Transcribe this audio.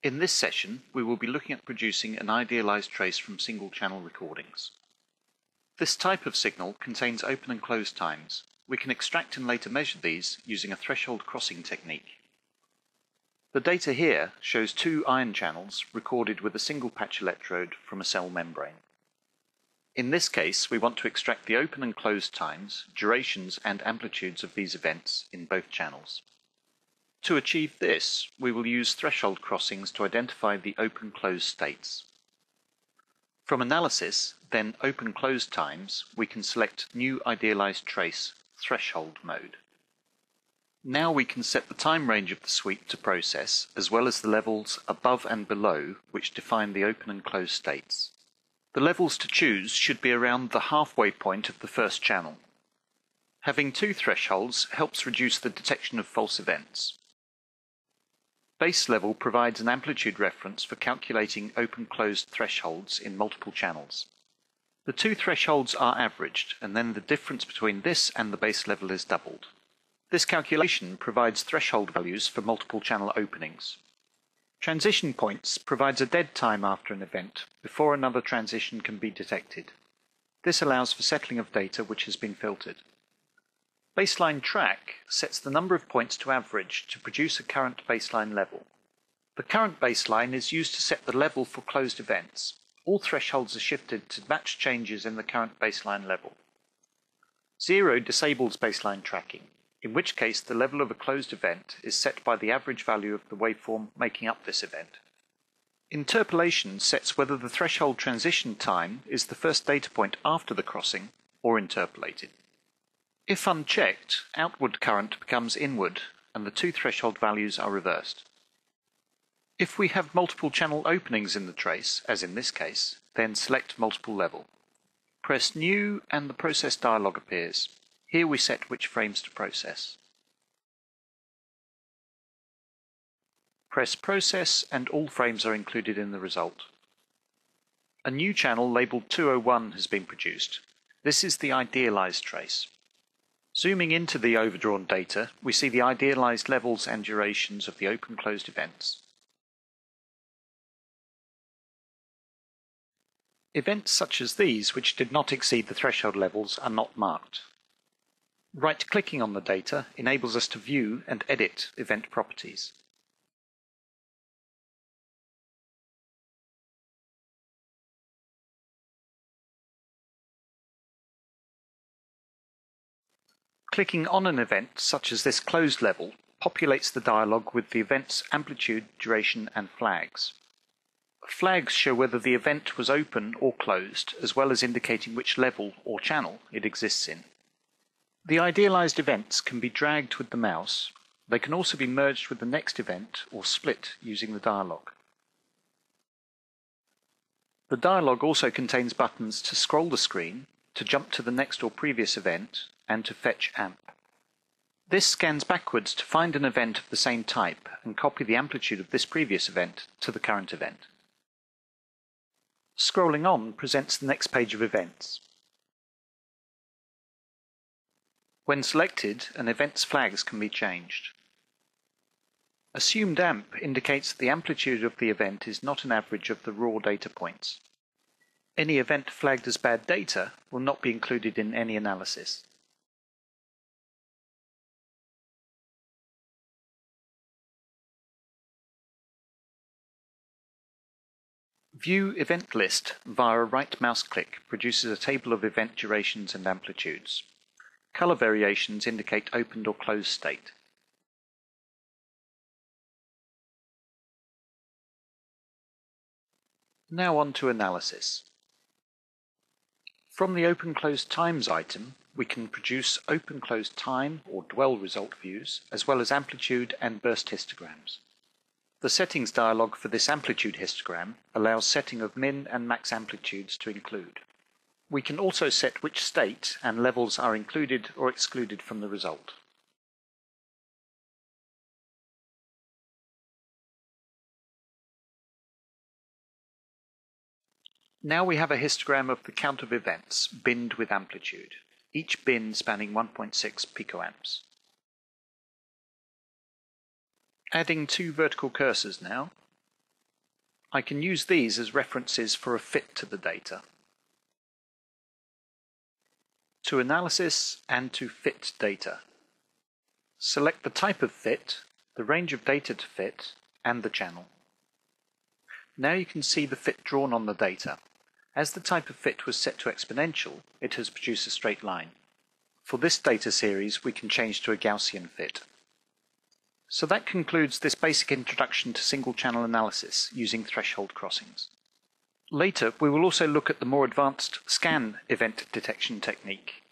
In this session, we will be looking at producing an idealized trace from single-channel recordings. This type of signal contains open and close times. We can extract and later measure these using a threshold crossing technique. The data here shows two ion channels recorded with a single patch electrode from a cell membrane. In this case, we want to extract the open and close times, durations and amplitudes of these events in both channels. To achieve this, we will use threshold crossings to identify the open-close states. From Analysis, then open-close times, we can select New Idealized Trace Threshold mode. Now we can set the time range of the sweep to process, as well as the levels above and below, which define the open and closed states. The levels to choose should be around the halfway point of the first channel. Having two thresholds helps reduce the detection of false events. Base level provides an amplitude reference for calculating open-closed thresholds in multiple channels. The two thresholds are averaged, and then the difference between this and the base level is doubled. This calculation provides threshold values for multiple channel openings. Transition points provides a dead time after an event before another transition can be detected. This allows for settling of data which has been filtered. Baseline track sets the number of points to average to produce a current baseline level. The current baseline is used to set the level for closed events. All thresholds are shifted to match changes in the current baseline level. 0 disables baseline tracking, in which case the level of a closed event is set by the average value of the waveform making up this event. Interpolation sets whether the threshold transition time is the first data point after the crossing or interpolated. If unchecked, outward current becomes inward and the two threshold values are reversed. If we have multiple channel openings in the trace, as in this case, then select multiple level. Press New and the process dialog appears. Here we set which frames to process. Press Process and all frames are included in the result. A new channel labelled 201 has been produced. This is the idealized trace. Zooming into the overdrawn data, we see the idealized levels and durations of the open-closed events. Events such as these, which did not exceed the threshold levels, are not marked. Right-clicking on the data enables us to view and edit event properties. Clicking on an event, such as this closed level, populates the dialog with the event's amplitude, duration, and flags. Flags show whether the event was open or closed, as well as indicating which level or channel it exists in. The idealized events can be dragged with the mouse. They can also be merged with the next event or split using the dialog. The dialog also contains buttons to scroll the screen, to jump to the next or previous event, and to fetch amp. This scans backwards to find an event of the same type and copy the amplitude of this previous event to the current event. Scrolling on presents the next page of events. When selected, an event's flags can be changed. Assumed amp indicates that the amplitude of the event is not an average of the raw data points. Any event flagged as bad data will not be included in any analysis. View Event List via a right mouse click produces a table of event durations and amplitudes. Color variations indicate opened or closed state. Now on to analysis. From the open-closed times item, we can produce open-closed time or dwell result views, as well as amplitude and burst histograms. The settings dialog for this amplitude histogram allows setting of min and max amplitudes to include. We can also set which state and levels are included or excluded from the result. Now we have a histogram of the count of events binned with amplitude, each bin spanning 1.6 picoamps. Adding two vertical cursors now. I can use these as references for a fit to the data. To analysis and to fit data. Select the type of fit, the range of data to fit, and the channel. Now you can see the fit drawn on the data. As the type of fit was set to exponential, it has produced a straight line. For this data series, we can change to a Gaussian fit. So that concludes this basic introduction to single channel analysis using threshold crossings. Later, we will also look at the more advanced scan event detection technique,